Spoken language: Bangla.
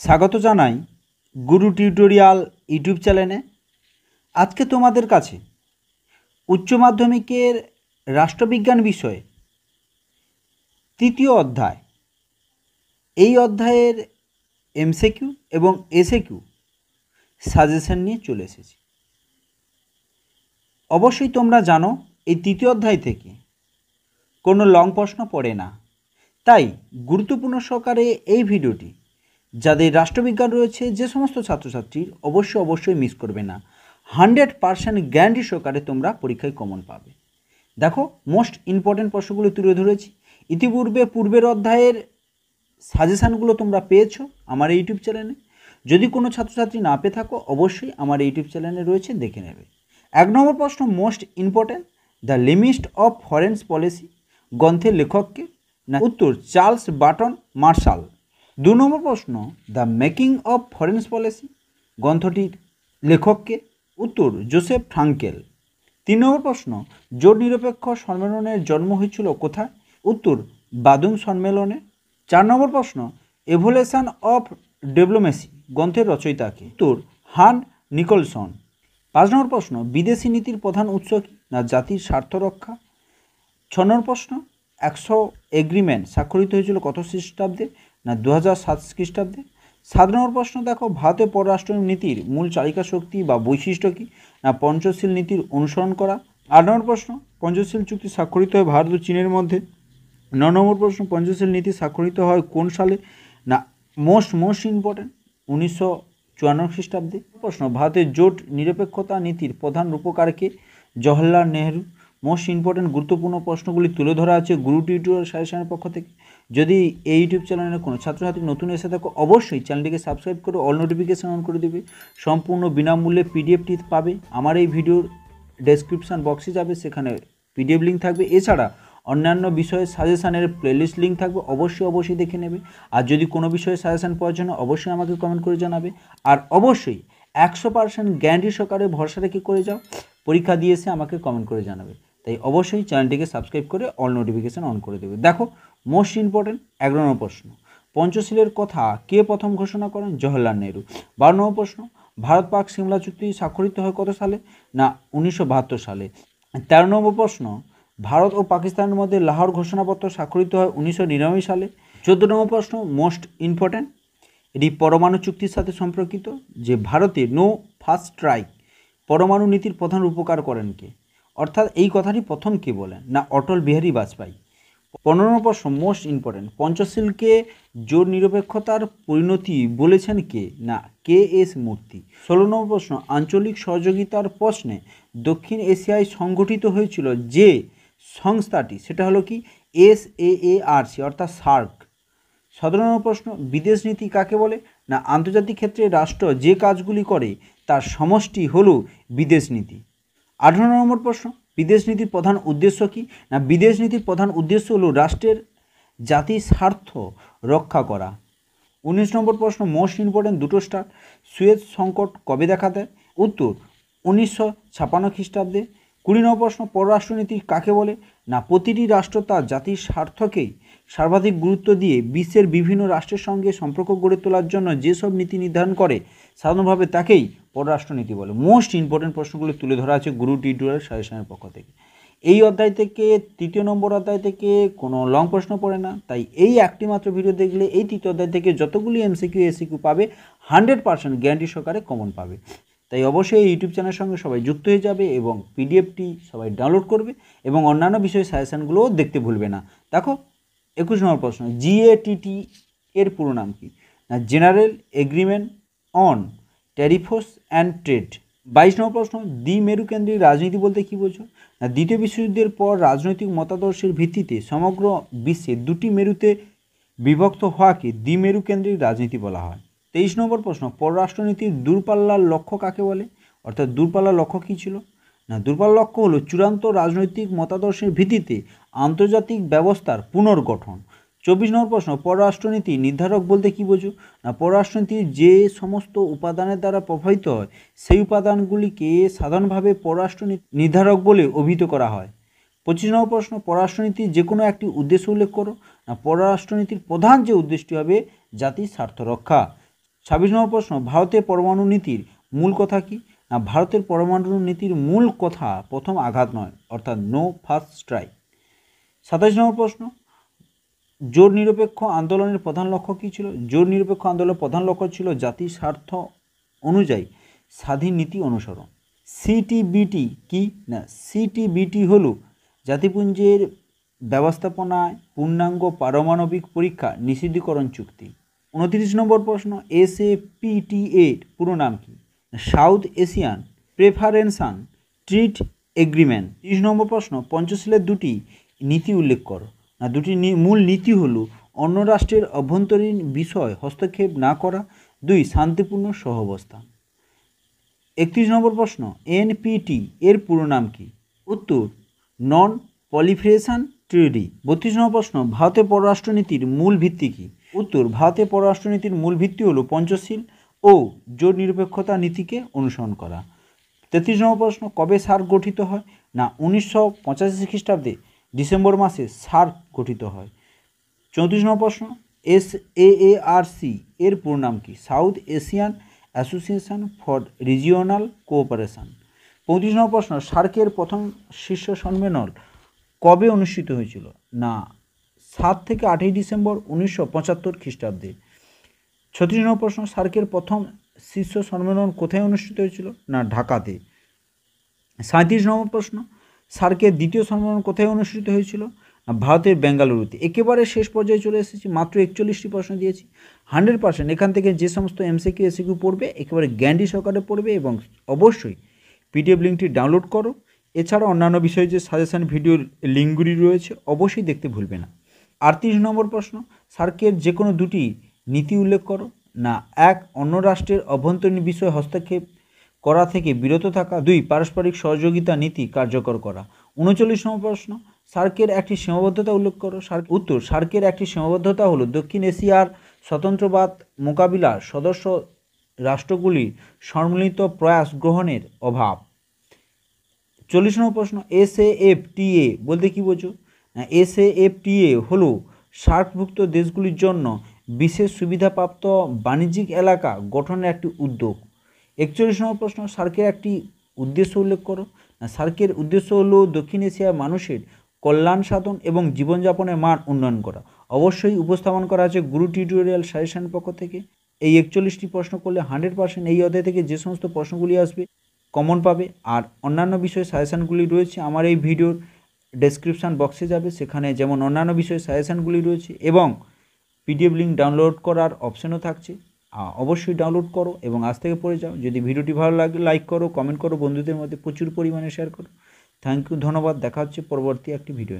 স্বাগত জানাই গুরু টিউটোরিয়াল ইউটিউব চ্যানেলে। আজকে তোমাদের কাছে উচ্চ মাধ্যমিকের রাষ্ট্রবিজ্ঞান বিষয়ে তৃতীয় অধ্যায়, এই অধ্যায়ের এমসিকিউ এবং এসএকিউ সাজেশন নিয়ে চলে এসেছি। অবশ্যই তোমরা জানো এই তৃতীয় অধ্যায় থেকে কোনো লং প্রশ্ন পড়ে না, তাই গুরুত্বপূর্ণ সহকারে এই ভিডিওটি যাদের রাষ্ট্রবিজ্ঞান রয়েছে যে সমস্ত ছাত্রছাত্রীর অবশ্যই মিস করবে না। 100% গ্যারান্টি সহকারে তোমরা পরীক্ষায় কমন পাবে। দেখো, মোস্ট ইম্পর্টেন্ট প্রশ্নগুলো তুলে ধরেছি। পূর্বের অধ্যায়ের সাজেশানগুলো তোমরা পেয়েছো আমার ইউটিউব চ্যানেলে। যদি কোনো ছাত্রছাত্রী না পেয়ে থাকো, অবশ্যই আমার ইউটিউব চ্যানেলে রয়েছে, দেখে নেবে। 1 নম্বর প্রশ্ন most important, the limit of foreign policy গ্রন্থের লেখককে? না উত্তর চার্লস বার্টন মার্শাল। 2 নম্বর প্রশ্ন the making of foreign policy গ্রন্থটির লেখককে? উত্তর জোসেফ ফ্রাঙ্কেল। 3 নম্বর প্রশ্ন জোট নিরপেক্ষ সম্মেলনের জন্ম হয়েছিল কোথায়? উত্তর বাদুং সম্মেলনে। 4 নম্বর প্রশ্ন এভোলিউশন অফ ডিপ্লোমেসি গ্রন্থের রচয়িতাকে? উত্তর হান নিকলসন। 5 নম্বর প্রশ্ন বিদেশি নীতির প্রধান উৎস কি? না জাতির স্বার্থ রক্ষা। 6 নম্বর প্রশ্ন 100 এগ্রিমেন্ট স্বাক্ষরিত হয়েছিল কত খ্রিস্টাব্দে? না 2007 খ্রিস্টাব্দে। 7 নম্বর প্রশ্ন দেখো, ভারতের পররাষ্ট্র নীতির মূল চালিকা শক্তি বা বৈশিষ্ট্য কি? না পঞ্চশীল নীতির অনুসরণ করা। 8 নম্বর প্রশ্ন পঞ্চশীল চুক্তি স্বাক্ষরিত হয় ভারত ও চীনের মধ্যে। 9 নম্বর প্রশ্ন পঞ্চশীল নীতি স্বাক্ষরিত হয় কোন সালে? না মোস্ট ইম্পর্টেন্ট 1954 খ্রিস্টাব্দে। প্রশ্ন ভারতের জোট নিরপেক্ষতা নীতির প্রধান রূপকারকে? জওহরলাল নেহরু। মোস্ট ইম্পর্টেন্ট গুরুত্বপূর্ণ প্রশ্নগুলি তুলে ধরা আছে গুরু টিউটোরিয়াল সাজেশনের পক্ষ থেকে। যদি এই ইউটিউব চ্যানেলে কোনো ছাত্রছাত্রী নতুন এসে থাকো, অবশ্যই চ্যানেলটিকে সাবস্ক্রাইব করে অল নোটিফিকেশান অন করে দেবে। সম্পূর্ণ বিনামূল্যে পিডিএফটি পাবে। আমার এই ভিডিওর ডেসক্রিপশান বক্সে যাবে, সেখানে পিডিএফ লিঙ্ক থাকবে। এছাড়া অন্যান্য বিষয়ে সাজেশানের প্লেলিস্ট লিঙ্ক থাকবে, অবশ্যই দেখে নেবে। আর যদি কোনো বিষয়ে সাজেশান প্রয়োজন হয়, অবশ্যই আমাকে কমেন্ট করে জানাবে। আর অবশ্যই 100% গ্যারান্টি সহকারে ভরসা রেখে করে যাও, পরীক্ষা দিয়ে এসে আমাকে কমেন্ট করে জানাবে। তাই অবশ্যই চ্যানেলটিকে সাবস্ক্রাইব করে অল নোটিফিকেশান অন করে দেবে। দেখো, মোস্ট ইম্পর্টেন্ট 11 নম্বর প্রশ্ন পঞ্চশীলের কথা কে প্রথম ঘোষণা করেন? জওহরলাল নেহরু। 12 নম্বর প্রশ্ন ভারত পাক সিমলা চুক্তি স্বাক্ষরিত হয় কত সালে? না 1972 সালে। 13 নম্বর প্রশ্ন ভারত ও পাকিস্তানের মধ্যে লাহোর ঘোষণাপত্র স্বাক্ষরিত হয় 1999 সালে। 14 নম্বর প্রশ্ন মোস্ট ইম্পর্টেন্ট, এটি পরমাণু চুক্তির সাথে সম্পর্কিত, যে ভারতে নো ফার্স্ট স্ট্রাইক পরমাণু নীতির প্রধান উপকার করেন কে? অর্থাৎ এই কথাটি প্রথম কে বলেন? না অটল বিহারী বাজপেয়ী। 15 নম্বর প্রশ্ন মোস্ট ইম্পর্টেন্ট পঞ্চশীলকে জোট নিরপেক্ষতার পরিণতি বলেছেন কে? না কে এস মূর্তি। 16 নম্বর প্রশ্ন আঞ্চলিক সহযোগিতার প্রশ্নে দক্ষিণ এশিয়ায় সংগঠিত হয়েছিল যে সংস্থাটি, সেটা হলো কি? SAARC অর্থাৎ সার্ক। 17 নম্বর প্রশ্ন বিদেশ নীতি কাকে বলে? না আন্তর্জাতিক ক্ষেত্রে রাষ্ট্র যে কাজগুলি করে তার সমষ্টি হলো বিদেশ নীতি। 18 নম্বর প্রশ্ন বিদেশ নীতির প্রধান উদ্দেশ্য কি? না বিদেশ নীতির প্রধান উদ্দেশ্য হলো রাষ্ট্রের জাতির স্বার্থ রক্ষা করা। 19 নম্বর প্রশ্ন মোস্ট ইম্পর্টেন্ট দুটো স্টার সুয়েজ সংকট কবে দেখা দেয়? উত্তর 1956 খ্রিস্টাব্দে। 20 নম্বর প্রশ্ন পররাষ্ট্রনীতি কাকে বলে? না প্রতিটি রাষ্ট্র তার জাতির স্বার্থকেই সর্বাধিক গুরুত্ব দিয়ে বিশ্বের বিভিন্ন রাষ্ট্রের সঙ্গে সম্পর্ক গড়ে তোলার জন্য যেসব নীতি নির্ধারণ করে সাধারণভাবে তাকেই পররাষ্ট্রনীতি বলে। মোস্ট ইম্পর্টেন্ট প্রশ্নগুলো তুলে ধরা আছে গুরু টিউটোরিয়াল সাজেশনের পক্ষ থেকে। এই অধ্যায় থেকে 3 নম্বর অধ্যায় থেকে কোনো লং প্রশ্ন পড়ে না, তাই এই একটি মাত্র ভিডিও দেখলে এই 3য় অধ্যায় থেকে যতগুলি এমসিকিউ এসিকিউ পাবে 100% গ্যারান্টি সহকারে কমন পাবে। তাই অবশ্যই এই ইউটিউব চ্যানেলের সঙ্গে সবাই যুক্ত হয়ে যাবে এবং পিডিএফটি সবাই ডাউনলোড করবে এবং অন্যান্য বিষয়ে সাজেশানগুলোও দেখতে ভুলবে না। দেখো 21 নম্বর প্রশ্ন GATT এর পুরো নাম কি? না general agreement on tariffs and trade. 22 নম্বর প্রশ্ন দ্বি মেরুকেন্দ্রিক রাজনীতি বলতে কী বোঝো? না দ্বিতীয় বিশ্বযুদ্ধের পর রাজনৈতিক মতাদর্শের ভিত্তিতে সমগ্র বিশ্বে দুটি মেরুতে বিভক্ত হওয়াকে দ্বিমেরুকেন্দ্রিক রাজনীতি বলা হয়। 23 নম্বর প্রশ্ন পররাষ্ট্রনীতির দূরপাল্লার লক্ষ্য কাকে বলে? অর্থাৎ দূরপাল্লার লক্ষ্য কী ছিল? না দূরপাল্লার লক্ষ্য হলো চূড়ান্ত রাজনৈতিক মতাদর্শের ভিত্তিতে আন্তর্জাতিক ব্যবস্থার পুনর্গঠন। 24 নম্বর প্রশ্ন পররাষ্ট্রনীতি নির্ধারক বলতে কী বোঝো? না পররাষ্ট্রনীতির যে সমস্ত উপাদানের দ্বারা প্রভাবিত হয় সেই উপাদানগুলিকে সাধারণভাবে পররাষ্ট্রনীতি নির্ধারক বলে অভিহিত করা হয়। 25 নম্বর প্রশ্ন পররাষ্ট্রনীতির যে কোনো একটি উদ্দেশ্য উল্লেখ করো। না পররাষ্ট্রনীতির প্রধান যে উদ্দেশ্যটি হবে জাতির স্বার্থ রক্ষা। 26 নম্বর প্রশ্ন, ভারতের পরমাণু নীতির মূল কথা কি? না, ভারতের পরমাণু নীতির মূল কথা প্রথম আঘাত নয়, অর্থাৎ নো ফার্স্ট স্ট্রাইক। 27 নম্বর প্রশ্ন, জোট নিরপেক্ষ আন্দোলনের প্রধান লক্ষ্য কী ছিল? জোট নিরপেক্ষ আন্দোলনের প্রধান লক্ষ্য ছিল জাতির স্বার্থ অনুযায়ী স্বাধীন নীতি অনুসরণ। সিটিবিটি কি? না, সিটিবিটি হল জাতিপুঞ্জের ব্যবস্থাপনায় পূর্ণাঙ্গ পারমাণবিক পরীক্ষা নিষিদ্ধকরণ চুক্তি। 29 নম্বর প্রশ্ন, SAPTA পুরো নাম কি? South Asian preferential trade agreement. 30 number প্রশ্ন, পঞ্চশীলের দুটি নীতি উল্লেখ করো। না, দুটি মূল নীতি হলো অন্য রাষ্ট্রের অভ্যন্তরীণ বিষয় হস্তক্ষেপ না করা, 2 শান্তিপূর্ণ সহাবস্থান। 31 নম্বর প্রশ্ন, NPT এর পুরো নাম কি? উত্তর, নন পলিফারেশন ট্রিটি। 32 নম্বর প্রশ্ন, ভারতের পররাষ্ট্রনীতির মূল ভিত্তি কি? উত্তর, ভারতের পররাষ্ট্রনীতির মূল ভিত্তি হলো পঞ্চশীল ও জোট নিরপেক্ষতা নীতিকে অনুসরণ করা। 33 নম্বর প্রশ্ন, কবে সার্ক গঠিত হয়? না, 1985 খ্রিস্টাব্দে ডিসেম্বর মাসে সার্ক গঠিত হয়। 34 নম্বর প্রশ্ন, SAARC এর পুরো নাম কি? South Asian association for regional cooperation. 35 নম্বর প্রশ্ন, সার্কের প্রথম শীর্ষ সম্মেলন কবে অনুষ্ঠিত হয়েছিল? না, 7 থেকে 8 ডিসেম্বর 1975 খ্রিস্টাব্দে। 36 নম্বর প্রশ্ন, সার্কের প্রথম শীর্ষ সম্মেলন কোথায় অনুষ্ঠিত হয়েছিল? না, ঢাকাতে। 37 নম্বর প্রশ্ন, সার্কের দ্বিতীয় সম্মেলন কোথায় অনুষ্ঠিত হয়েছিল? ভারতের বেঙ্গালুরুতে। একেবারে শেষ পর্যায়ে চলে এসেছি, মাত্র 41টি প্রশ্ন দিয়েছি। 100% এখান থেকে যে সমস্ত MCQ SQ পড়বে একেবারে গ্যারান্টি সহকারে পড়বে, এবং অবশ্যই PDF লিঙ্কটি ডাউনলোড করো। এছাড়া অন্যান্য বিষয়ে যে সাজেশন ভিডিওর লিঙ্কগুলি রয়েছে অবশ্যই দেখতে ভুলবে না। 38 নম্বর প্রশ্ন, সার্কের যে কোনো দুটি নীতি উল্লেখ করো। না, 1 অন্য রাষ্ট্রের অভ্যন্তরীণ বিষয়ে হস্তক্ষেপ করা থেকে বিরত থাকা, 2 পারস্পরিক সহযোগিতা নীতি কার্যকর করা। 39 নম্বর প্রশ্ন, সার্কের একটি সীমাবদ্ধতা উল্লেখ করো। উত্তর, সার্কের একটি সীমাবদ্ধতা হলো দক্ষিণ এশিয়ার স্বতন্ত্রবাদ মোকাবিলার সদস্য রাষ্ট্রগুলির সম্মিলিত প্রয়াস গ্রহণের অভাব। 40 নম্বর প্রশ্ন, SAFTA বলতে কী বোঝো? SAFTA হলো সার্কভুক্ত দেশগুলির জন্য বিশেষ সুবিধাপ্রাপ্ত বাণিজ্যিক এলাকা গঠনের একটি উদ্যোগ। 41 নম্বর প্রশ্ন, সার্কের একটি উদ্দেশ্য উল্লেখ করো। সার্কের উদ্দেশ্য হলো দক্ষিণ এশিয়ার মানুষের কল্যাণ সাধন এবং জীবনযাপনের মান উন্নয়ন করা। অবশ্যই উপস্থাপন করা আছে গুরু টিউটোরিয়াল সাজেশন পক্ষ থেকে। এই 41টি প্রশ্ন করলে 100% এই অধ্যায় থেকে যে সমস্ত প্রশ্নগুলি আসবে কমন পাবে। আর অন্যান্য বিষয়ে সাজেশানগুলি রয়েছে আমার এই ভিডিওর ডেসক্রিপশান বক্সে যাবে, সেখানে যেমন অন্যান্য বিষয়ে সাজেশানগুলি রয়েছে এবং PDF লিঙ্ক ডাউনলোড করার অপশানও থাকছে। অবশ্যই ডাউনলোড করো এবং আজ থেকে পড়ে যাও। যদি ভিডিওটি ভালো লাগে লাইক করো, কমেন্ট করো, বন্ধুদের মধ্যে প্রচুর পরিমাণে শেয়ার করো। থ্যাংক ইউ, ধন্যবাদ। দেখা হচ্ছে পরবর্তী একটি ভিডিও।